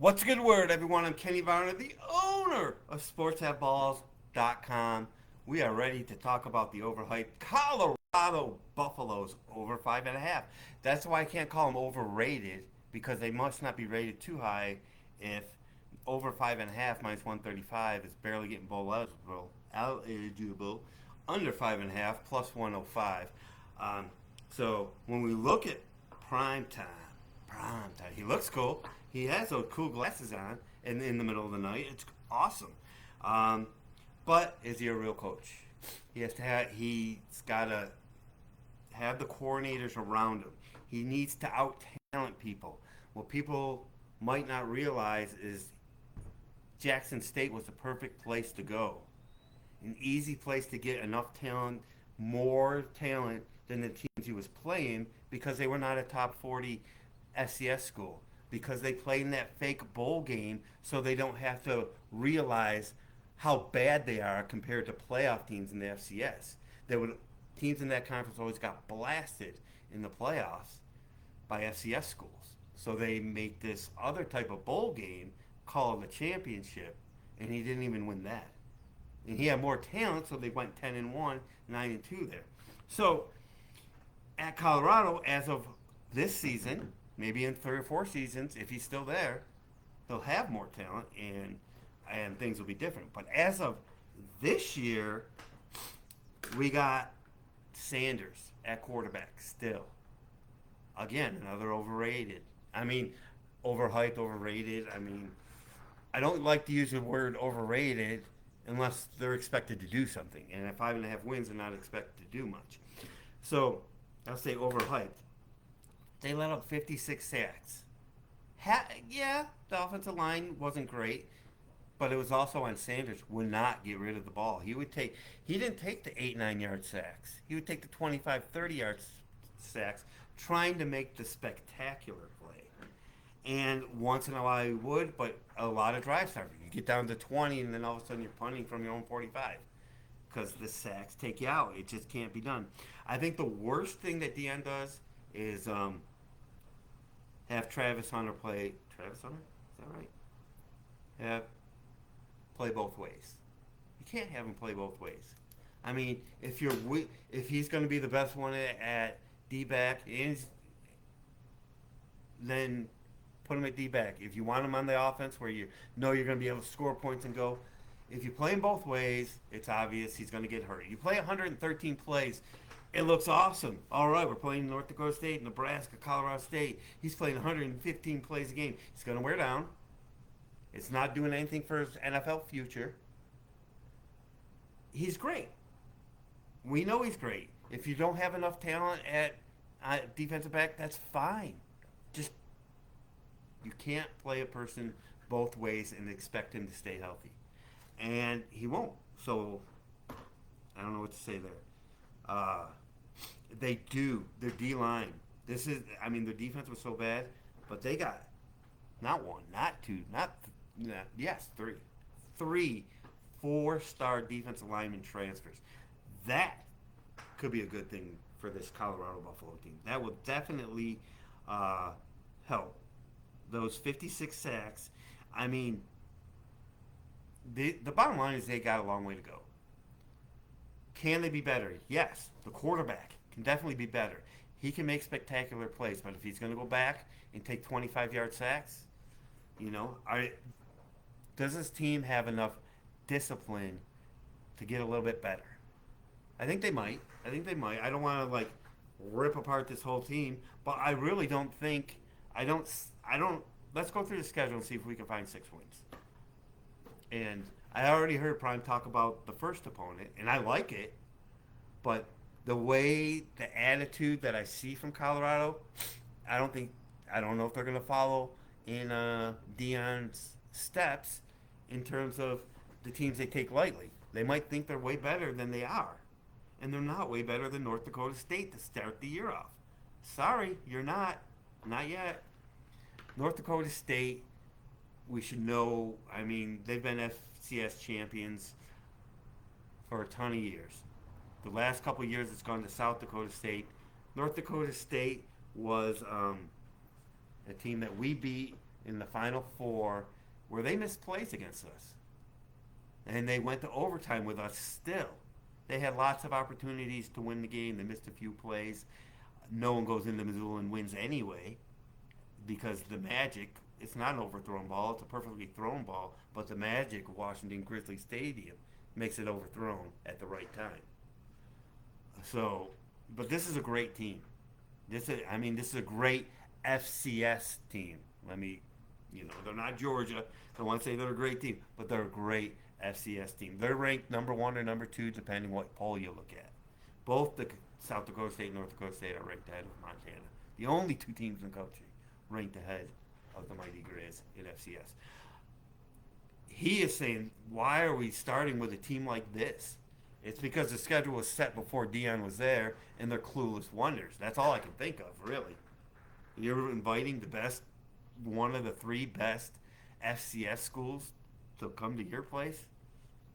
What's a good word, everyone? I'm Kenny Varner, the owner of SportsBookS.com. We are ready to talk about the overhyped Colorado Buffaloes over 5.5. That's why I can't call them overrated, because they must not be rated too high if over 5.5 minus 135 is barely getting bowl eligible, under 5.5 plus 105. So when we look at prime time, he looks cool. He has those cool glasses on in the middle of the night. It's awesome. Um, but is he a real coach? He's got to have the coordinators around him. He needs to out talent people. What people might not realize is Jackson State was the perfect place to go. An easy place to get enough talent, more talent than the teams he was playing, because they were not a top 40 FCS school, because they played in that fake bowl game, so they don't have to realize how bad they are compared to playoff teams in the FCS. Teams in that conference always got blasted in the playoffs by FCS schools. So they make this other type of bowl game called the championship, and he didn't even win that. And he had more talent, so they went 10-1, 9-2 there. So at Colorado, as of this season, maybe in 3 or 4 seasons, if he's still there, they'll have more talent and things will be different. But as of this year, we got Sanders at quarterback still. Again, another overrated. I mean, overhyped, overrated. I mean, I don't like to use the word overrated unless they're expected to do something. And at 5.5 wins, they're not expected to do much. So I'll say overhyped. They let up 56 sacks. Yeah, the offensive line wasn't great, but it was also on Sanders. Would not get rid of the ball. He didn't take the 8, 9 yard sacks. He would take the 25, 30 yard sacks, trying to make the spectacular play. And once in a while he would, but a lot of drive started. You get down to 20, and then all of a sudden you're punting from your own 45 because the sacks take you out. It just can't be done. I think the worst thing that Deion does is have Travis Hunter play. Travis Hunter? Is that right? Have play both ways. You can't have him play both ways. I mean, if he's going to be the best one at D back, then put him at D back. If you want him on the offense where you know you're going to be able to score points and go, if you play him both ways, it's obvious he's going to get hurt. You play 113 plays, it looks awesome. All right, we're playing North Dakota State, Nebraska, Colorado State. He's playing 115 plays a game. He's going to wear down. It's not doing anything for his NFL future. He's great. We know he's great. If you don't have enough talent at defensive back, that's fine. Just you can't play a person both ways and expect him to stay healthy, and he won't. So I don't know what to say there. They do their D line. Their defense was so bad, but they got not one, not two, three 4-star defensive lineman transfers. That could be a good thing for this Colorado Buffalo team. That will definitely help. Those 56 sacks. I mean, the bottom line is they got a long way to go. Can they be better? Yes. The quarterback can definitely be better. He can make spectacular plays, but if he's going to go back and take 25-yard sacks, does this team have enough discipline to get a little bit better? I think they might. I don't want to rip apart this whole team, but I really don't think. I don't. Let's go through the schedule and see if we can find 6 wins. And I already heard Prime talk about the first opponent, and I like it, but the attitude that I see from Colorado, I don't know if they're going to follow in Deion's steps in terms of the teams they take lightly. They might think they're way better than they are, and they're not way better than North Dakota State to start the year off. Sorry, you're not. Not yet. North Dakota State, we should know, they've been FCS champions for a ton of years. The last couple of years it's gone to South Dakota State. North Dakota State was a team that we beat in the Final Four where they missed plays against us. And they went to overtime with us still. They had lots of opportunities to win the game. They missed a few plays. No one goes into Missoula and wins anyway because the Magic, it's not an overthrown ball, it's a perfectly thrown ball, but the Magic of Washington Grizzly Stadium makes it overthrown at the right time. So, but this is a great team. This is a great FCS team. They're not Georgia. I don't want to say they're a great team, but they're a great FCS team. They're ranked number 1 or number 2, depending what poll you look at. Both the South Dakota State and North Dakota State are ranked ahead of Montana. The only 2 teams in the country ranked ahead of the mighty Grizz in FCS. He is saying, why are we starting with a team like this? It's because the schedule was set before Dion was there, and they're clueless wonders. That's all I can think of, really. You're inviting the best, one of the 3 best FCS schools to come to your place?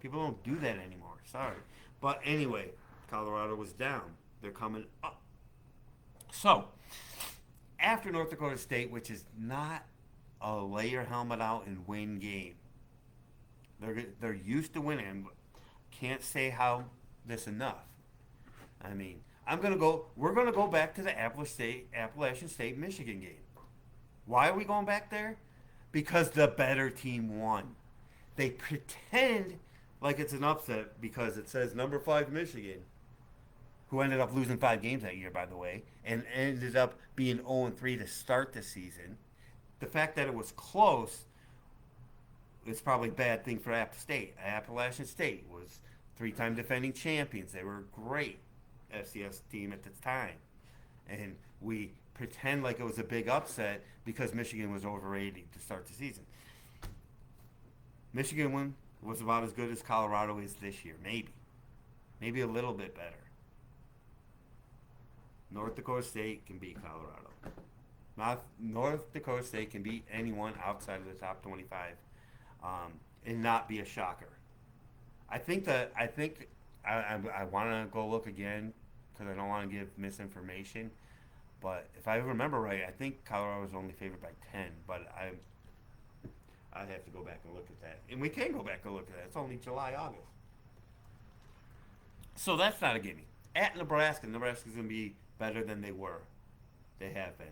People don't do that anymore. Sorry. But anyway, Colorado was down. They're coming up. So, after North Dakota State, which is not a lay your helmet out and win game, they're used to winning. Can't say how this enough. We're gonna go back to the Appalachian State Michigan game. Why are we going back there? Because the better team won. They pretend like it's an upset because it says number 5 Michigan, who ended up losing 5 games that year, by the way, and ended up being 0-3 to start the season. The fact that it was close is probably a bad thing for App State. Appalachian State was 3-time defending champions. They were a great FCS team at the time. And we pretend like it was a big upset because Michigan was overrated to start the season. Michigan was about as good as Colorado is this year, maybe. Maybe a little bit better. North Dakota State can beat Colorado. North Dakota State can beat anyone outside of the top 25 and not be a shocker. I want to go look again because I don't want to give misinformation. But if I remember right, I think Colorado was only favored by 10. But I'd have to go back and look at that. And we can go back and look at that. It's only July, August. So that's not a gimme. At Nebraska, Nebraska's going to be better than they were. They have been.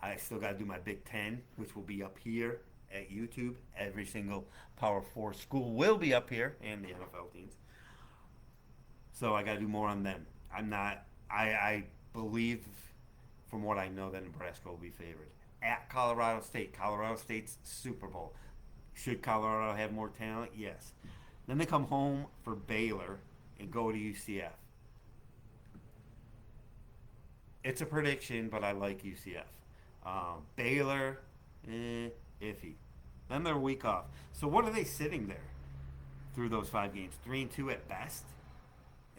I still got to do my Big Ten, which will be up here at YouTube. Every single Power 4 school will be up here, and the NFL teams. So I got to do more on them. I believe, from what I know, that Nebraska will be favored. At Colorado State. Colorado State's Super Bowl. Should Colorado have more talent? Yes. Then they come home for Baylor and go to UCF. It's a prediction, but I like UCF. Baylor, iffy. Then they're a week off. So what are they sitting there through those 5 games? 3-2 at best?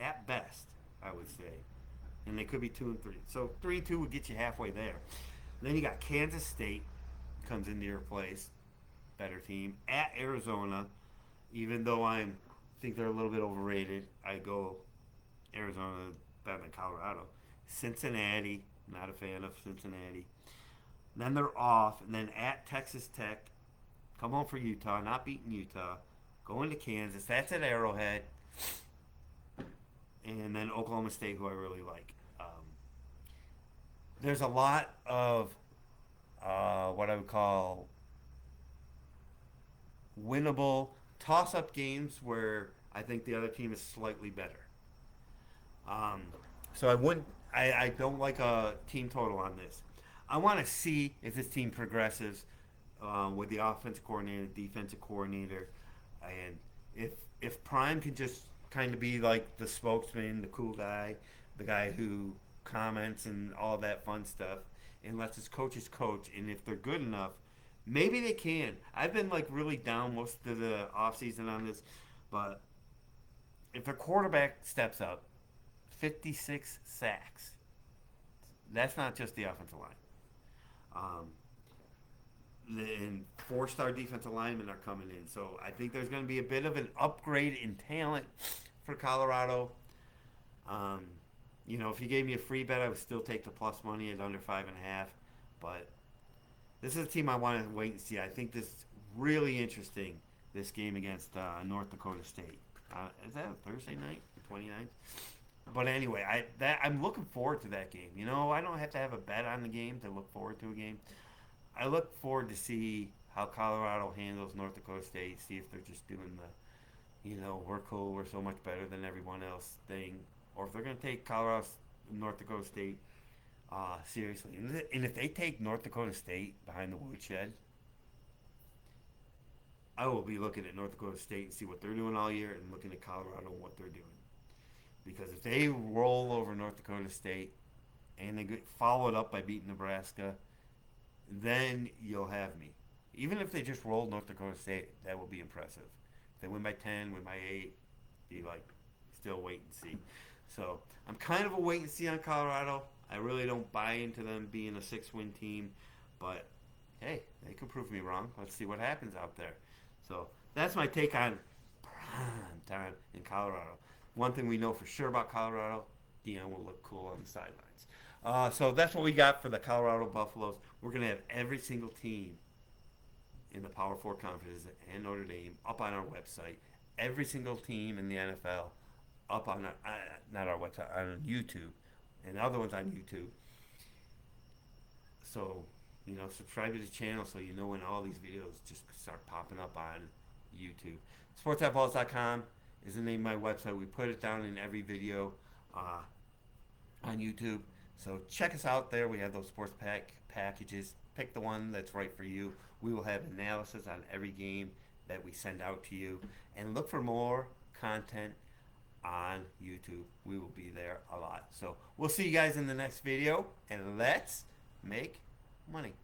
At best, I would say. And they could be 2-3. So 3-2 would get you halfway there. Then you got Kansas State comes into your place. Better team. At Arizona, even though I think they're a little bit overrated, I go Arizona better than Colorado. Cincinnati, not a fan of Cincinnati. Then they're off, and then at Texas Tech, come home for Utah, not beating Utah, going to Kansas. That's at Arrowhead. And then Oklahoma State, who I really like. There's a lot of what I would call winnable toss-up games where I think the other team is slightly better. So I don't like a team total on this. I want to see if this team progresses with the offensive coordinator, defensive coordinator, and if Prime can just kind of be like the spokesman, the cool guy, the guy who comments and all that fun stuff, and lets his coaches coach, and if they're good enough, maybe they can. I've been like really down most of the offseason on this, but if their quarterback steps up, 56 sacks. That's not just the offensive line. And 4-star defensive linemen are coming in. So I think there's going to be a bit of an upgrade in talent for Colorado. If you gave me a free bet, I would still take the plus money at under 5.5. But This is a team I want to wait and see. I think this is really interesting. This game against North Dakota State. Is that a Thursday night, 29th? But anyway, I'm looking forward to that game. You know, I don't have to have a bet on the game to look forward to a game. I look forward to see how Colorado handles North Dakota State. See if they're just doing the, we're cool, we're so much better than everyone else thing, or if they're going to take North Dakota State seriously. And if they take North Dakota State behind the woodshed, I will be looking at North Dakota State and see what they're doing all year, and looking at Colorado and what they're doing. Because if they roll over North Dakota State and they get followed up by beating Nebraska, then you'll have me. Even if they just roll North Dakota State, that will be impressive. If they win by 10, win by 8, be like, still wait and see. So I'm kind of a wait and see on Colorado. I really don't buy into them being a 6-win team, but hey, they could prove me wrong. Let's see what happens out there. So that's my take on prime time in Colorado. One thing we know for sure about Colorado, Deion will look cool on the sidelines. So that's what we got for the Colorado Buffaloes. We're going to have every single team in the Power 4 conferences and Notre Dame up on our website. Every single team in the NFL up on our, not our website, on YouTube. And the other one's on YouTube. So, subscribe to the channel so you know when all these videos just start popping up on YouTube. SportsBooks.com is the name of my website. We put it down in every video on YouTube. So check us out there. We have those sports packages. Pick the one that's right for you. We will have analysis on every game that we send out to you. And look for more content on YouTube. We will be there a lot. So we'll see you guys in the next video. And let's make money.